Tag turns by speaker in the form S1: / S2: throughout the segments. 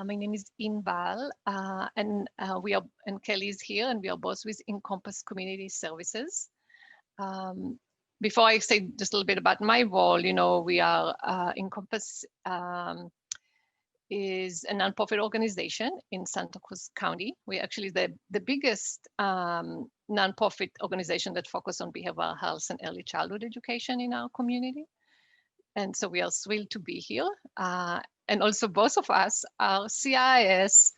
S1: My name is Inbal, and Kelly is here, and we are both with Encompass Community Services. Um, Before I say just a little bit about my role, we are Encompass is a nonprofit organization in Santa Cruz County. We're actually the biggest nonprofit organization that focuses on behavioral health and early childhood education in our community. And so we are thrilled to be here. And also both of us are CIS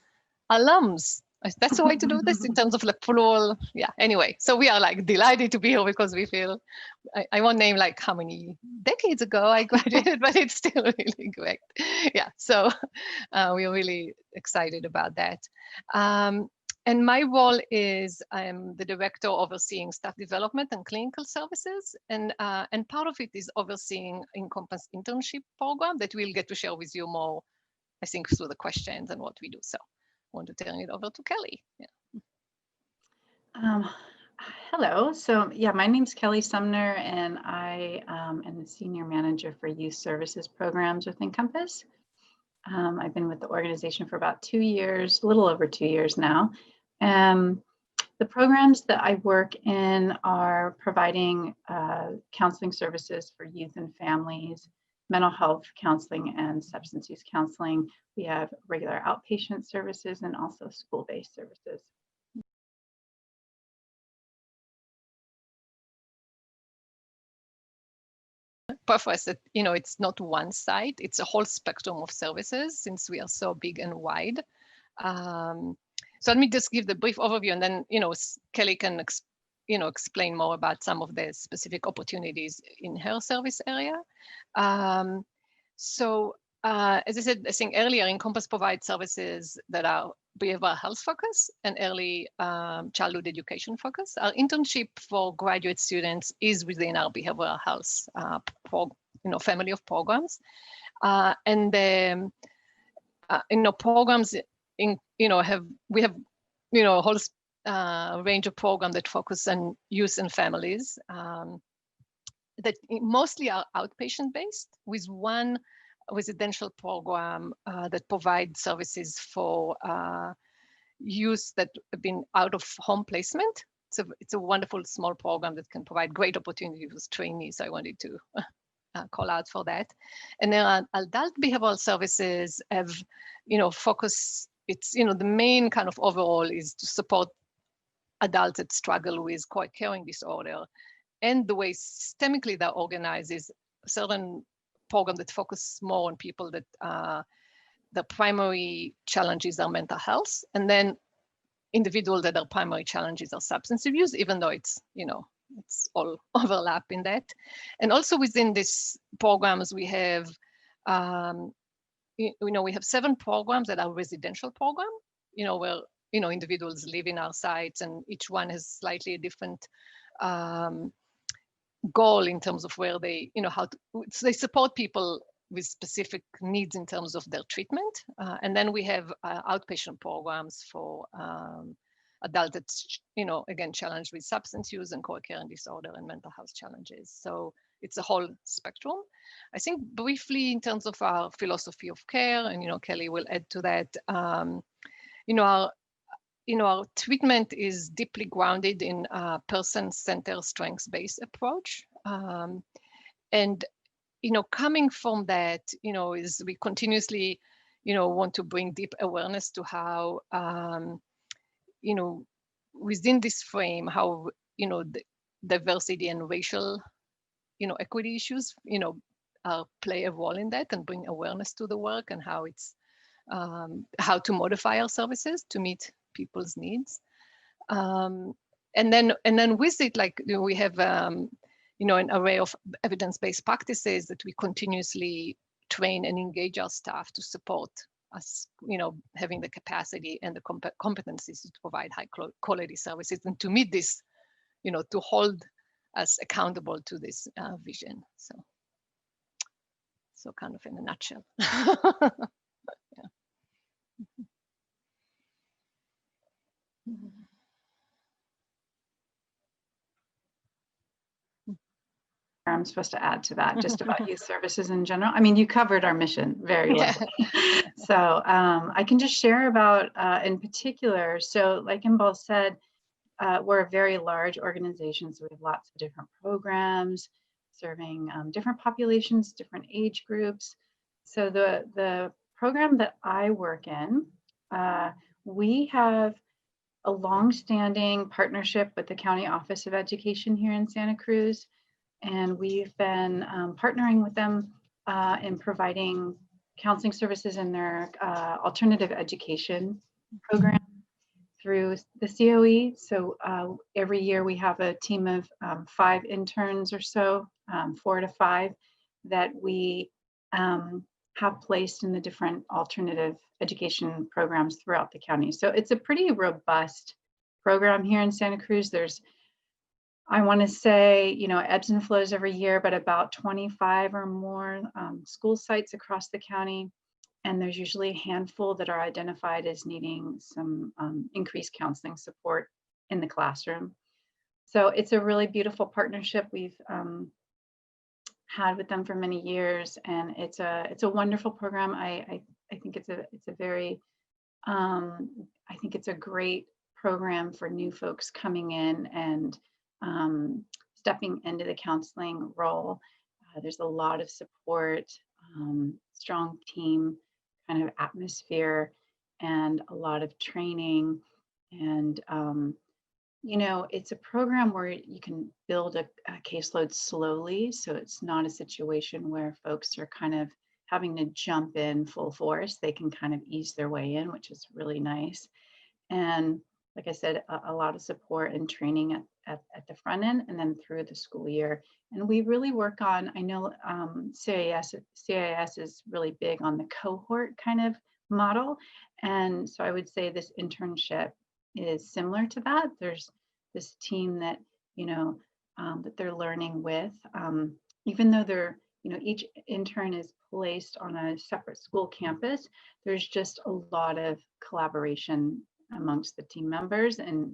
S1: alums. That's the way to do this in terms of like plural. Yeah, anyway, so we are like delighted to be here because we feel, I won't name like how many decades ago I graduated, but it's still really great. Yeah, so we're really excited about that. And my role is I'm the director overseeing staff development and clinical services. And part of it is overseeing Encompass internship program that we'll get to share with you more, I think, through the questions and what we do. So I want to turn it over to Kelly. Yeah.
S2: Hello. So yeah, my name's Kelly Sumner, and I am the Senior Manager for Youth Services Programs with Encompass. I've been with the organization for about 2 years, a little over 2 years now. The programs that I work in are providing counseling services for youth and families, mental health counseling, and substance use counseling. We have regular outpatient services and also school-based services.
S1: Preface that it's not one site, it's a whole spectrum of services since we are so big and wide. So let me just give the brief overview, and then Kelly can explain more about some of the specific opportunities in her service area. So as I said, I think earlier, Encompass provides services that are behavioral health focus and early childhood education focus. Our internship for graduate students is within our behavioral health family of programs, and the programs we have a whole range of programs that focus on youth and families that mostly are outpatient based, with one residential program that provides services for youth that have been out of home placement. It's a wonderful small program that can provide great opportunities with trainees. So I wanted to call out for that. And then adult behavioral services have, focus. It's the main kind of overall is to support adults that struggle with co-occurring disorder, and the way systemically they're organized is certain program that focus more on people that the primary challenges are mental health, and then individuals that their primary challenges are substance abuse, even though it's it's all overlap in that. And also within these programs we have we have 7 programs that are residential program, where individuals live in our sites, and each one has slightly a different goal in terms of where they, they support people with specific needs in terms of their treatment. And then we have outpatient programs for adults that's, again, challenged with substance use and co-occurring disorder and mental health challenges. So it's a whole spectrum. I think briefly in terms of our philosophy of care, and Kelly will add to that, our treatment is deeply grounded in a person-centered, strengths-based approach. And, coming from that, is we continuously, want to bring deep awareness to how, within this frame, how, the diversity and racial, equity issues, play a role in that and bring awareness to the work, and how it's, how to modify our services to meet people's needs. And then with it, like, we have an array of evidence-based practices that we continuously train and engage our staff to support us, having the capacity and the competencies to provide high quality services, and to meet this, to hold us accountable to this vision. So kind of in a nutshell. Yeah.
S2: I'm supposed to add to that, just about youth services in general. I mean, you covered our mission very well. So I can just share about in particular. So like Imbal said, we're a very large organization, so we have lots of different programs serving different populations, different age groups. So the program that I work in, we have a long-standing partnership with the County Office of Education here in Santa Cruz, and we've been partnering with them in providing counseling services in their alternative education program through the COE. So every year we have a team of 5 interns or so, 4 to 5, that we have placed in the different alternative education programs throughout the county. So it's a pretty robust program here in Santa Cruz. There's, I want to say, you know, ebbs and flows every year, but about 25 or more school sites across the county. And there's usually a handful that are identified as needing some increased counseling support in the classroom. So it's a really beautiful partnership we've had with them for many years, and it's a wonderful program. I think it's a very I think it's a great program for new folks coming in and stepping into the counseling role. There's a lot of support, strong team kind of atmosphere, and a lot of training. And you know, it's a program where you can build a caseload slowly, so it's not a situation where folks are kind of having to jump in full force. They can kind of ease their way in, which is really nice. And like I said, a lot of support and training at the front end and then through the school year. And we really work on, I know CIS is really big on the cohort kind of model. And so I would say this internship is similar to that. There's this team that, you know, that they're learning with, even though they're, you know, each intern is placed on a separate school campus, there's just a lot of collaboration amongst the team members and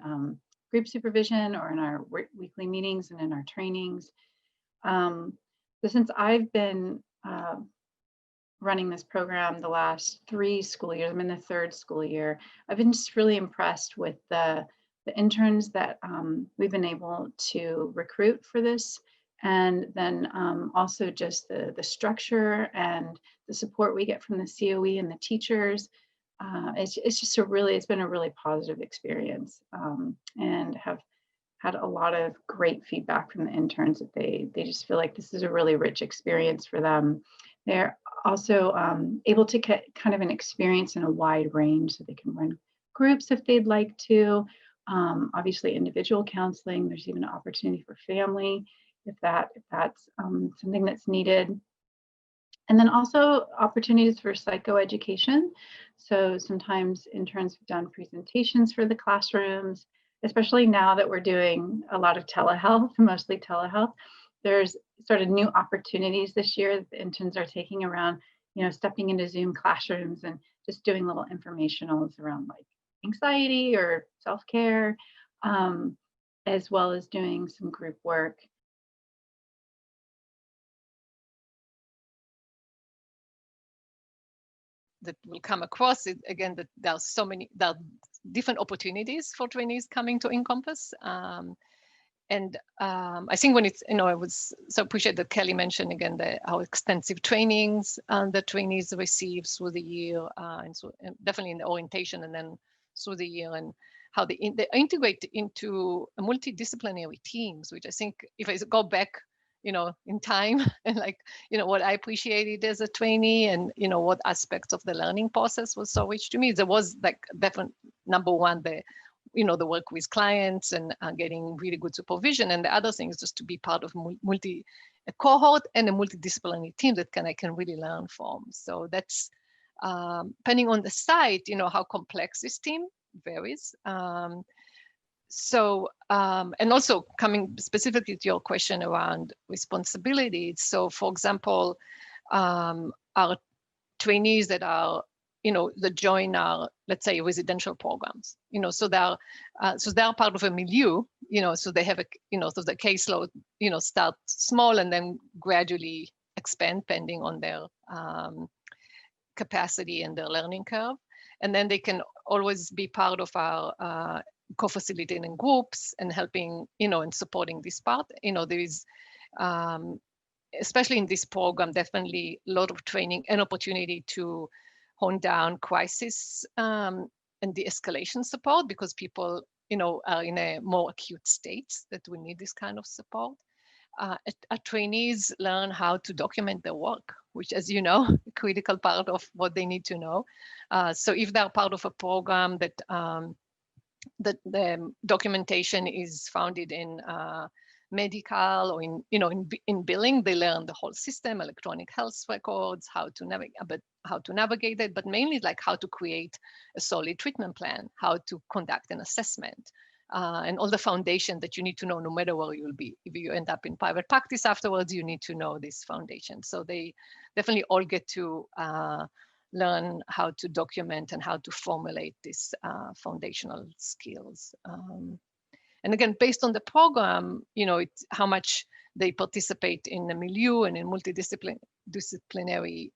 S2: group supervision or in our weekly meetings and in our trainings. So since I've been running this program the last 3 school years, I'm in the 3rd school year, I've been just really impressed with the interns that we've been able to recruit for this. And then also just the structure and the support we get from the COE and the teachers. It's just it's been a really positive experience, and have had a lot of great feedback from the interns that they just feel like this is a really rich experience for them. They're also able to get kind of an experience in a wide range, so they can run groups if they'd like to. Obviously individual counseling, there's even an opportunity for family if that's something that's needed. And then also opportunities for psychoeducation. So sometimes interns have done presentations for the classrooms, especially now that we're doing a lot of telehealth, mostly telehealth. There's sort of new opportunities this year that the interns are taking around, you know, stepping into Zoom classrooms and just doing little informationals around like anxiety or self-care, as well as doing some group work.
S1: That will come across it again, that there are different opportunities for trainees coming to Encompass. And I think when it's, you know, I would so appreciate that Kelly mentioned again how extensive trainings the trainees receive through the year, and so definitely in the orientation and then through the year, and how they integrate into multidisciplinary teams, which I think if I go back, you know, in time and like, you know, what I appreciated as a trainee and, you know, what aspects of the learning process was so rich to me, there was like definitely number one, the work with clients and getting really good supervision. And the other thing is just to be part of a cohort and a multidisciplinary team that I can really learn from. So that's depending on the site, you know, how complex this team varies. And also coming specifically to your question around responsibilities. So for example, our trainees that are that join our, let's say, residential programs. So they're part of a milieu. So they have so the caseload, start small and then gradually expand depending on their capacity and their learning curve. And then they can always be part of our co-facilitating groups and helping, and supporting this part. There is, especially in this program, definitely a lot of training and opportunity to hone down crisis and de-escalation support, because people, are in a more acute state that we need this kind of support. Our trainees learn how to document their work, which, as you know, a critical part of what they need to know. So if they're part of a program that the documentation is founded in medical or in billing, they learn the whole system, electronic health records, how to navigate it, but mainly like how to create a solid treatment plan, how to conduct an assessment, and all the foundation that you need to know no matter where you'll be. If you end up in private practice afterwards, you need to know this foundation. So they definitely all get to learn how to document and how to formulate these foundational skills. And again, based on the program, it's how much they participate in the milieu and in multidisciplinary,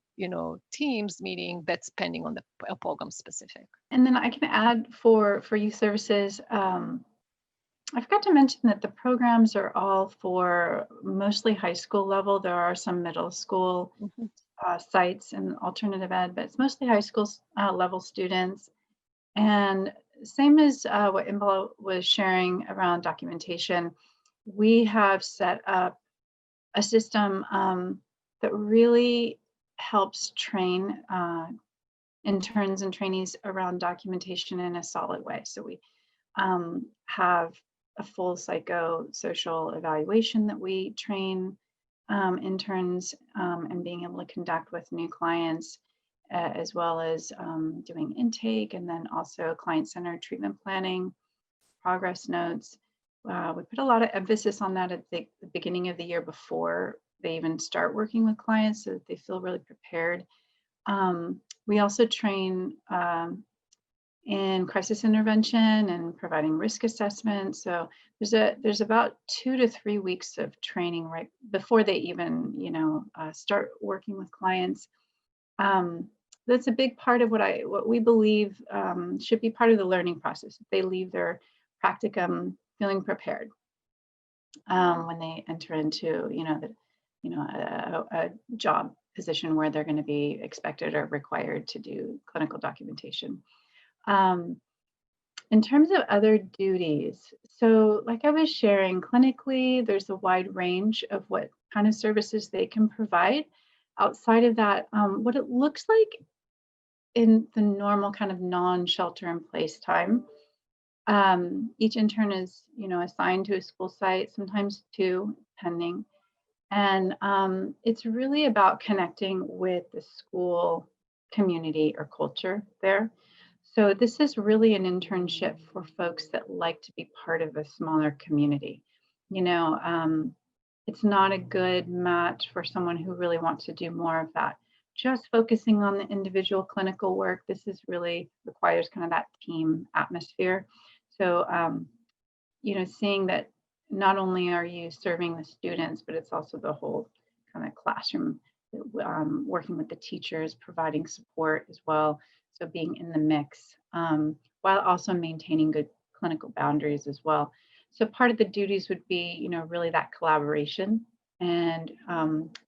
S1: teams, meaning that's depending on the program specific.
S2: And then I can add for youth services, I forgot to mention that the programs are all for mostly high school level. There are some middle school sites and alternative ed, but it's mostly high school level students. And same as what Imbal was sharing around documentation, we have set up a system that really helps train interns and trainees around documentation in a solid way. So we have a full psychosocial evaluation that we train interns and being able to conduct with new clients, as well as doing intake, and then also client-centered treatment planning, progress notes. We put a lot of emphasis on that at the beginning of the year before they even start working with clients, so that they feel really prepared. We also train in crisis intervention and providing risk assessment. So there's about 2 to 3 weeks of training right before they even start working with clients. That's a big part of what we believe should be part of the learning process. They leave their practicum feeling prepared when they enter into a job position where they're going to be expected or required to do clinical documentation. In terms of other duties, so like I was sharing, clinically, there's a wide range of what kind of services they can provide. Outside of that, what it looks like in the normal kind of non-shelter-in-place time, each intern is, assigned to a school site, sometimes 2, depending. And it's really about connecting with the school community or culture there. So this is really an internship for folks that like to be part of a smaller community. It's not a good match for someone who really wants to do more of that. Just focusing on the individual clinical work, this is really requires kind of that team atmosphere. So, seeing that not only are you serving the students, but it's also the whole kind of classroom, working with the teachers, providing support as well. So being in the mix, while also maintaining good clinical boundaries as well. So part of the duties would be, really that collaboration and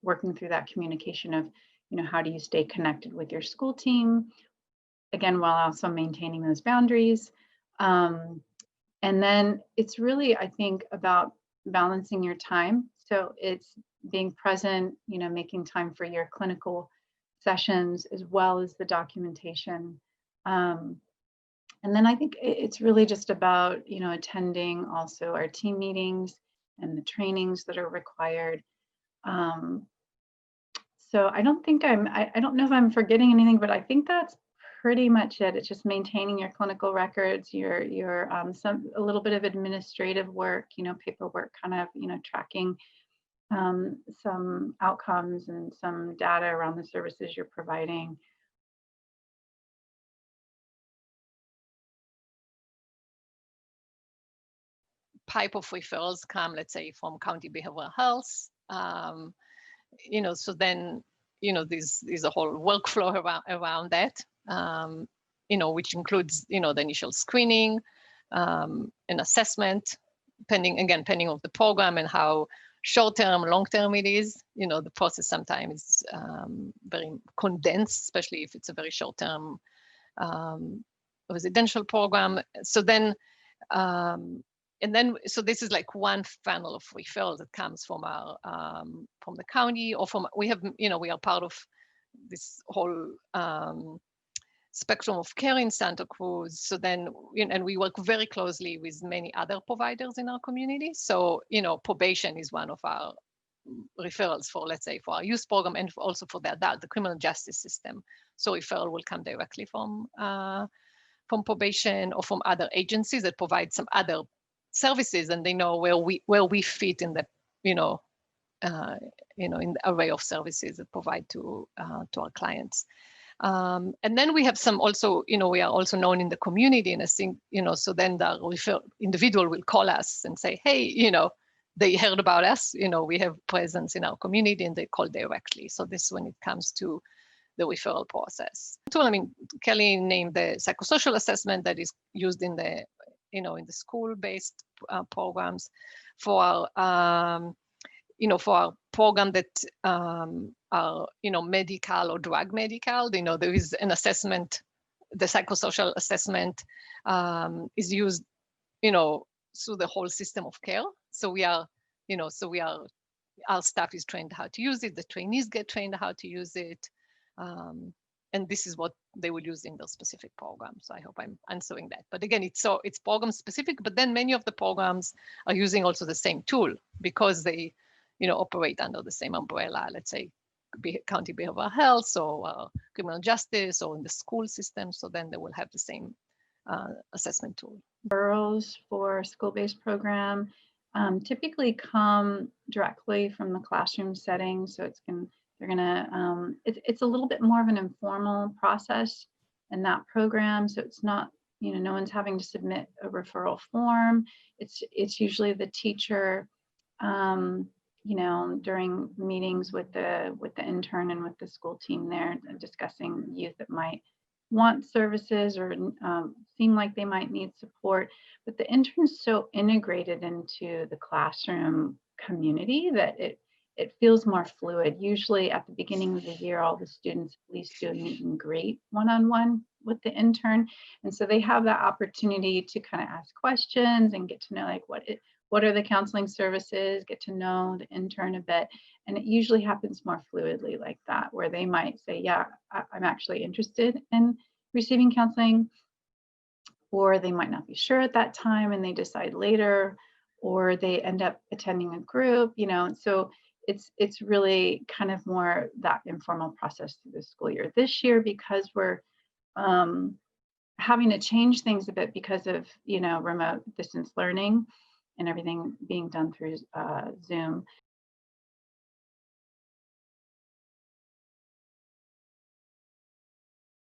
S2: working through that communication of, how do you stay connected with your school team, again, while also maintaining those boundaries. And then it's really, I think, about balancing your time. So it's being present, making time for your clinical sessions as well as the documentation. And then I think it's really just about, attending also our team meetings and the trainings that are required. So I don't think I don't know if I'm forgetting anything, but I think that's pretty much it. It's just maintaining your clinical records, your a little bit of administrative work, paperwork, kind of, tracking some outcomes and some data around the services you're providing.
S1: pipe of referrals come, let's say, from county behavioral health. So then, there's a whole workflow around that, which includes, the initial screening, an assessment, depending on the program and how short-term, long-term it is. The process sometimes is very condensed, especially if it's a very short-term residential program. So then, so this is like one funnel of referrals that comes from our from the county, or we are part of this whole spectrum of care in Santa Cruz. So then, and we work very closely with many other providers in our community. So, probation is one of our referrals for, let's say, for our youth program, and also for the criminal justice system. So referral will come directly from probation or from other agencies that provide some other services, and they know where we fit in the, in the array of services that provide to our clients. And then we have some also, we are also known in the community, and I think, so then the individual will call us and say, hey, they heard about us, we have presence in our community, and they call directly. So this is when it comes to the referral process. I mean, Kelly named the psychosocial assessment that is used in the, in the school-based programs for our, for our program that are, medical or drug medical. There is an assessment, the psychosocial assessment is used, through the whole system of care. So we are, our staff is trained how to use it. The trainees get trained how to use it. And this is what they will use in their specific program. So I hope I'm answering that. But again, it's program specific, but then many of the programs are using also the same tool because they, operate under the same umbrella, let's say county behavioral health or criminal justice or in the school system. So then they will have the same assessment tool.
S2: Referrals for school-based program typically come directly from the classroom setting. So it's a little bit more of an informal process in that program. So it's not, no one's having to submit a referral form. It's usually the teacher, during meetings with the intern and with the school team there, discussing youth that might want services or seem like they might need support. But the intern's so integrated into the classroom community that it feels more fluid. Usually at the beginning of the year, all the students at least do a meet and greet one-on-one with the intern. And so they have that opportunity to kind of ask questions and get to know like what are the counseling services, get to know the intern a bit. And it usually happens more fluidly like that, where they might say, yeah, I'm actually interested in receiving counseling, or they might not be sure at that time and they decide later, or they end up attending a group, so it's really kind of more that informal process through the school year. This year, because we're having to change things a bit because of, remote distance learning and everything being done through Zoom.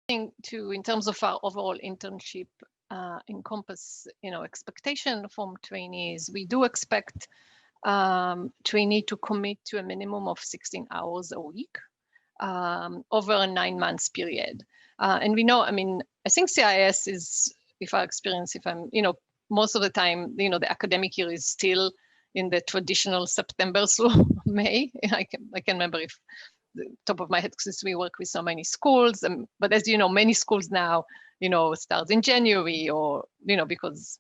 S1: In terms of our overall internship Encompass, expectation from trainees, we do expect trainee to commit to a minimum of 16 hours a week over a 9 months period. And we know, I think CIS is, if I'm, most of the time, the academic year is still in the traditional September through May. I can remember if the top of my head, since we work with so many schools, but as you know, many schools now, start in January or, because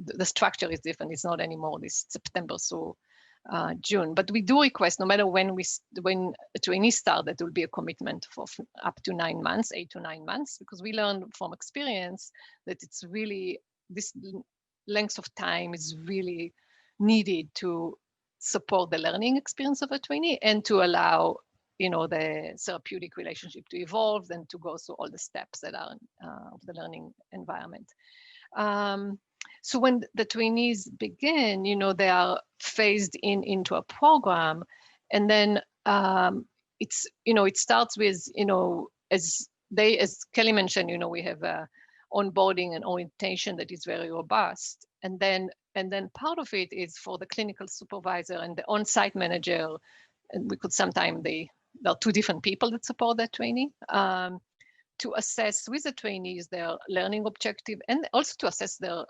S1: the structure is different. It's not anymore this September through June. But we do request, no matter when a trainee start, that will be a commitment for up to 9 months, 8 to 9 months, because we learned from experience that it's really, this length of time is really needed to support the learning experience of a trainee and to allow the therapeutic relationship to evolve and to go through all the steps that are of the learning environment. So when the trainees begin, they are phased into a program, and then it's, it starts with, as Kelly mentioned, we have onboarding and orientation that is very robust. And then part of it is for the clinical supervisor and the on-site manager, and we could sometimes there are two different people that support that trainee, to assess with the trainees their learning objective, and also to assess their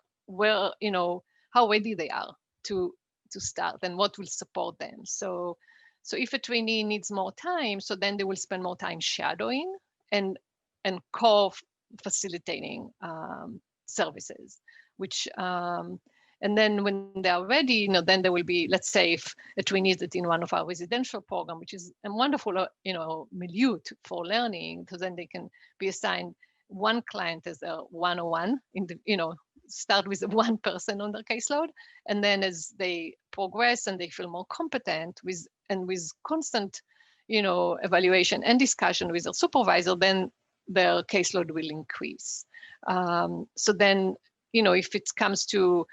S1: how ready they are to start and what will support them. So if a trainee needs more time, so then they will spend more time shadowing and co-facilitating services, which and then when they are ready, then there will be, let's say, if a trainee is in one of our residential program, which is a wonderful, milieu for learning, because then they can be assigned one client as a one-on-one, start with one person on their caseload, and then as they progress and they feel more competent with constant, evaluation and discussion with their supervisor, then their caseload will increase. So then, if it comes to,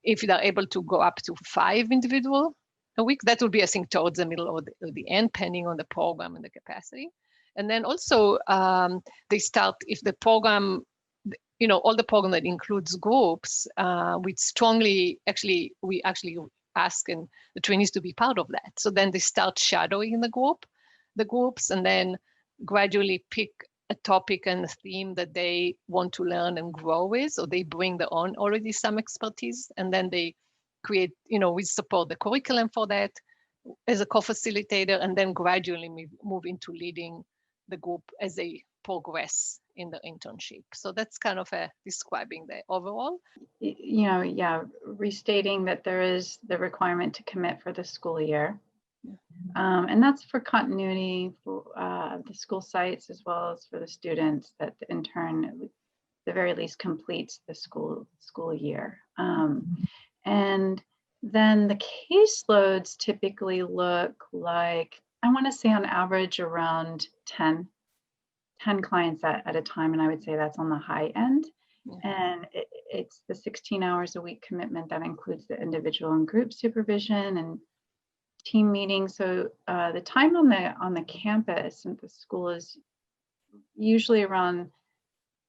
S1: if they're able to go up to 5 individual a week, that will be, I think, towards the middle or the end, depending on the program and the capacity. And then also they start, if the program, all the program that includes groups, we actually ask and the trainees to be part of that. So then they start shadowing the groups, and then gradually pick a topic and a theme that they want to learn and grow with, or they bring their own already some expertise, and then they create, we support the curriculum for that as a co-facilitator, and then gradually move into leading the group as they progress in the internship. So that's kind of describing the overall.
S2: Restating that there is the requirement to commit for the school year. And that's for continuity for the school sites, as well as for the students, that the intern, at the very least, completes the school year. And then the caseloads typically look like, I want to say on average around 10 clients at a time, and I would say that's on the high end. And it's the 16 hours a week commitment that includes the individual and group supervision and team meetings. So the time on the campus and the school is usually around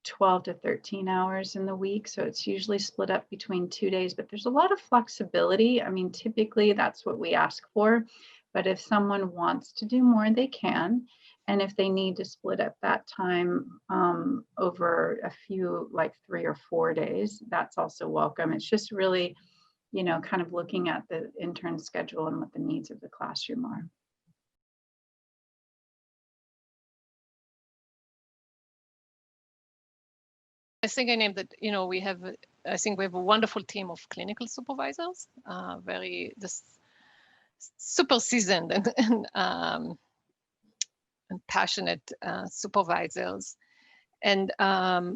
S2: 12 to 13 hours in the week. So it's usually split up between 2 days, but there's a lot of flexibility. I mean, typically that's what we ask for, but if someone wants to do more, they can. And if they need to split up that time over a few, like 3 or 4 days, that's also welcome. It's just really, kind of looking at the intern schedule and what the needs of the classroom are.
S1: I think I named that, we have a wonderful team of clinical supervisors, just super seasoned and passionate supervisors. And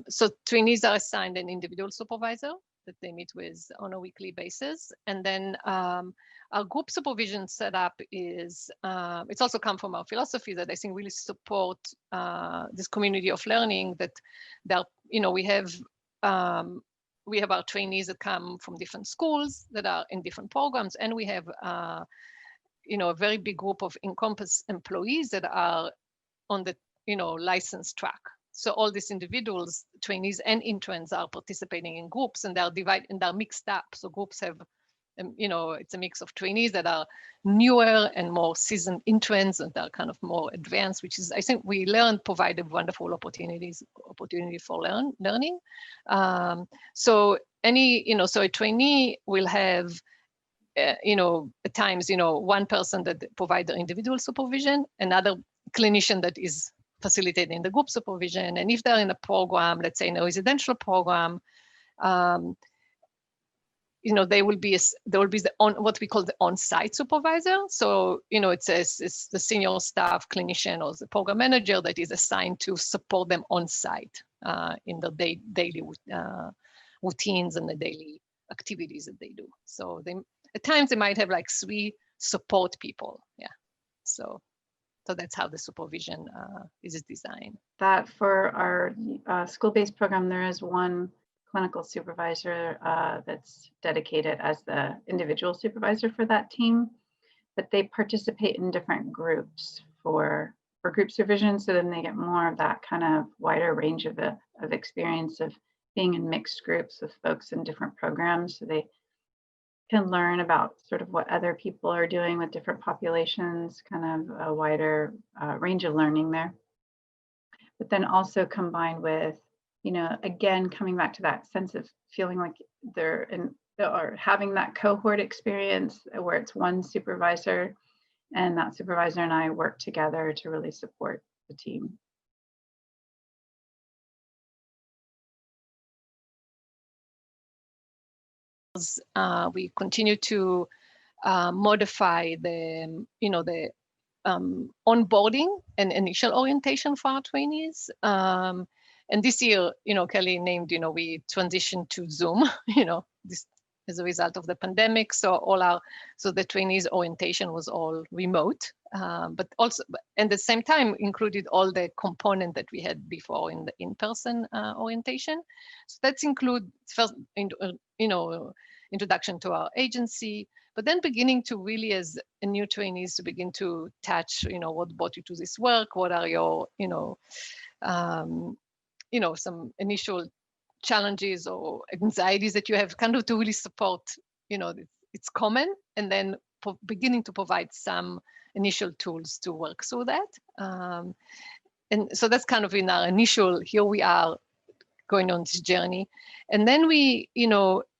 S1: so trainees are assigned an individual supervisor that they meet with on a weekly basis. And then our group supervision setup is, it's also come from our philosophy that I think really support this community of learning, that we have our trainees that come from different schools that are in different programs, and we have a very big group of Encompass employees that are on the licensed track. So all these individuals, trainees and interns, are participating in groups, and they're divided and they're mixed up. So groups have, it's a mix of trainees that are newer and more seasoned interns, and they're kind of more advanced, which is, I think, we provided wonderful opportunity for learning. So so a trainee will have, at times, one person that provides the individual supervision, another clinician that is facilitating the group supervision. And if they're in a program, let's say in a residential program, there will be what we call the on-site supervisor. So it's the senior staff clinician or the program manager that is assigned to support them on-site in the daily routines and the daily activities that they do. So at times they might have like 3 support people. Yeah. So that's how the supervision is designed.
S2: That for our school-based program, there is one clinical supervisor that's dedicated as the individual supervisor for that team, but they participate in different groups for group supervision. So then they get more of that kind of wider range of experience of being in mixed groups with folks in different programs so they can learn about sort of what other people are doing with different populations, kind of a wider range of learning there. But then also combined with, again, coming back to that sense of feeling like they're in or having that cohort experience where it's one supervisor and that supervisor and I work together to really support the team.
S1: We continue to modify the, the onboarding and initial orientation for our trainees. And this year, Kelly named, we transitioned to Zoom, this as a result of the pandemic. So the trainees orientation was all remote, but also at the same time included all the component that we had before in the in-person orientation. So that's include first, introduction to our agency, but then beginning to really, as a new trainees, to begin to touch, what brought you to this work, what are your, some initial challenges or anxieties that you have, kind of to really support, it's common, and then beginning to provide some initial tools to work through that. And so that's kind of in our initial, here we are going on this journey. And then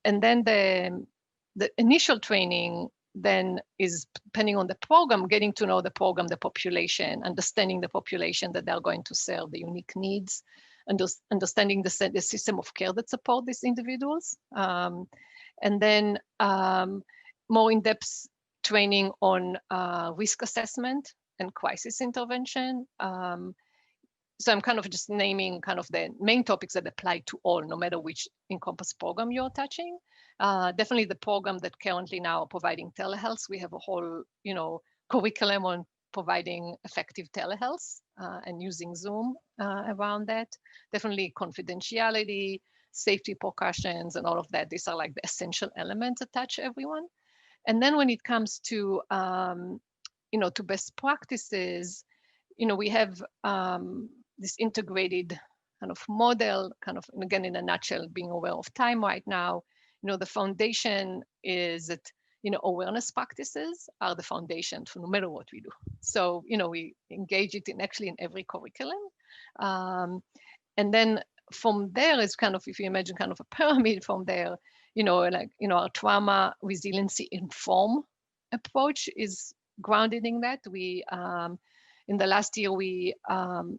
S1: and then the initial training then is, depending on the program, getting to know the program, the population, understanding the population that they're going to serve, the unique needs, understanding the system of care that support these individuals. And then more in-depth training on risk assessment and crisis intervention. So I'm kind of just naming kind of the main topics that apply to all, no matter which Encompass program you're touching. Definitely the program that currently now providing telehealth, we have a whole, curriculum on providing effective telehealth and using Zoom around that. Definitely confidentiality, safety precautions, and all of that. These are like the essential elements that touch everyone. And then when it comes to, to best practices, we have this integrated kind of model, kind of, and again, in a nutshell, being aware of time right now, the foundation is that, awareness practices are the foundation for no matter what we do. So, we engage it in every curriculum. And then from there is kind of, if you imagine kind of a pyramid from there, our trauma resiliency inform approach is grounded in that. We, in the last year, we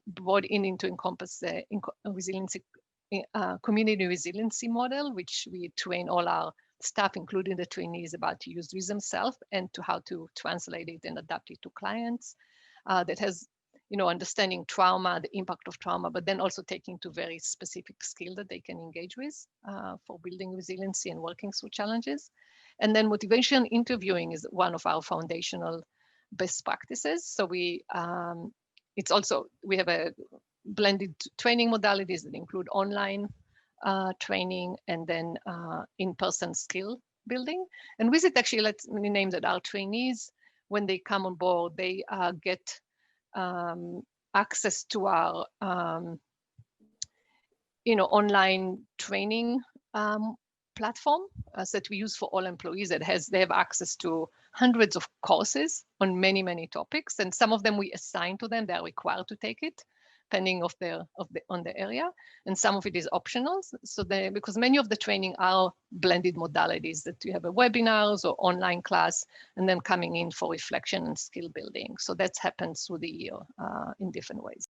S1: brought into Encompass the resiliency, community resiliency model, which we train all our staff, including the trainees, about to use with themselves and to how to translate it and adapt it to clients. That has, understanding trauma, the impact of trauma, but then also taking to very specific skill that they can engage with for building resiliency and working through challenges. And then motivation interviewing is one of our foundational best practices. So we have a blended training modalities that include online training and then in-person skill building. And with it, actually, let's name that our trainees, when they come on board, they get access to our online training platform that we use for all employees. They have access to hundreds of courses on many topics, and some of them we assign to them. They are required to take it, depending on the area, and some of it is optional. So because many of the training are blended modalities, that you have a webinars or online class, and then coming in for reflection and skill building. So that happens through the year in different ways.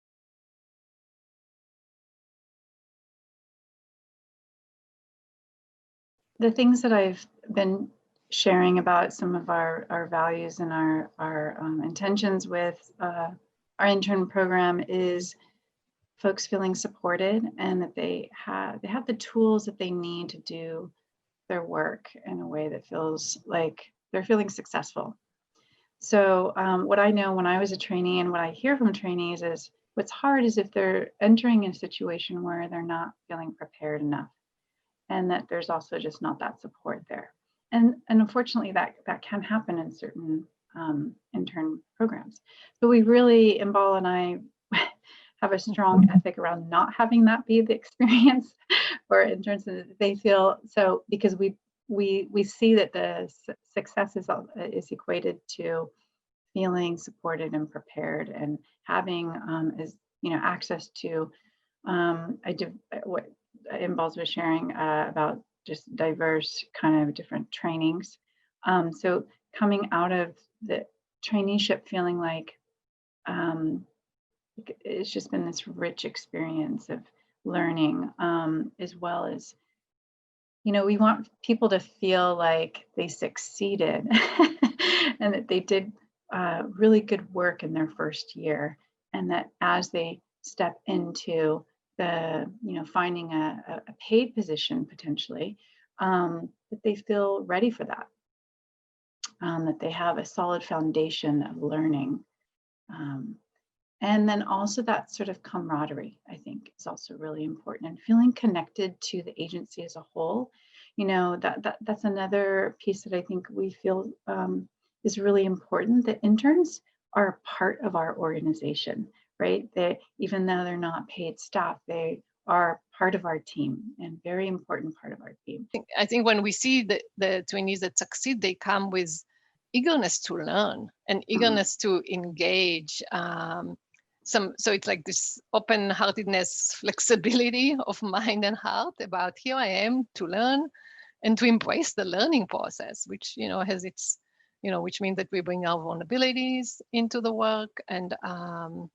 S2: The things that I've been sharing about some of our values and our intentions with our intern program is folks feeling supported and that they have the tools that they need to do their work in a way that feels like they're feeling successful. So what I know when I was a trainee and what I hear from trainees is what's hard is if they're entering a situation where they're not feeling prepared enough, and that there's also just not that support there. And unfortunately, that can happen in certain intern programs. So we really, Imbal and I, have a strong ethic around not having that be the experience for interns, they feel so because we see that the success is equated to feeling supported and prepared and having access to what Inballs was sharing about just diverse kind of different trainings. So coming out of the traineeship feeling like it's just been this rich experience of learning, as well as, we want people to feel like they succeeded and that they did really good work in their first year, and that as they step into the, finding a paid position potentially, that they feel ready for that, that they have a solid foundation of learning. And then also that sort of camaraderie, I think, is also really important, and feeling connected to the agency as a whole. That's another piece that I think we feel is really important. The interns are part of our organization, right? Even though they're not paid staff, they are part of our team and very important part of our team.
S1: I think when we see the trainees that succeed, they come with eagerness to learn and eagerness to engage. So it's like this open-heartedness, flexibility of mind and heart about here I am to learn and to embrace the learning process, which has its, which means that we bring our vulnerabilities into the work, and and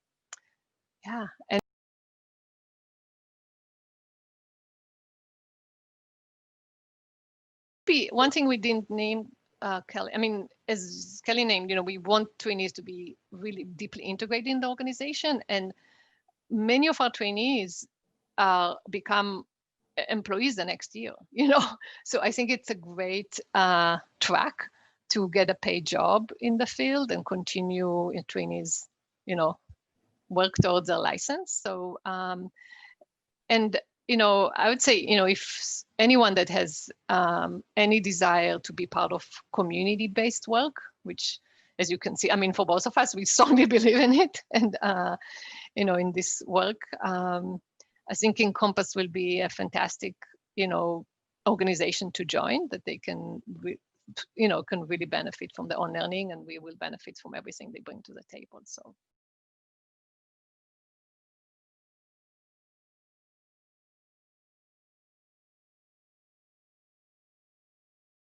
S1: one thing we didn't name, Kelly, as Kelly named, we want trainees to be really deeply integrated in the organization, and many of our trainees become employees the next year, So I think it's a great track to get a paid job in the field and continue in trainees, work towards a license. So, and I would say, if anyone that has any desire to be part of community-based work, which, as you can see, for both of us, we strongly believe in it, and in this work, I think Encompass will be a fantastic, organization to join, that they can, can really benefit from their own learning, and we will benefit from everything they bring to the table. So.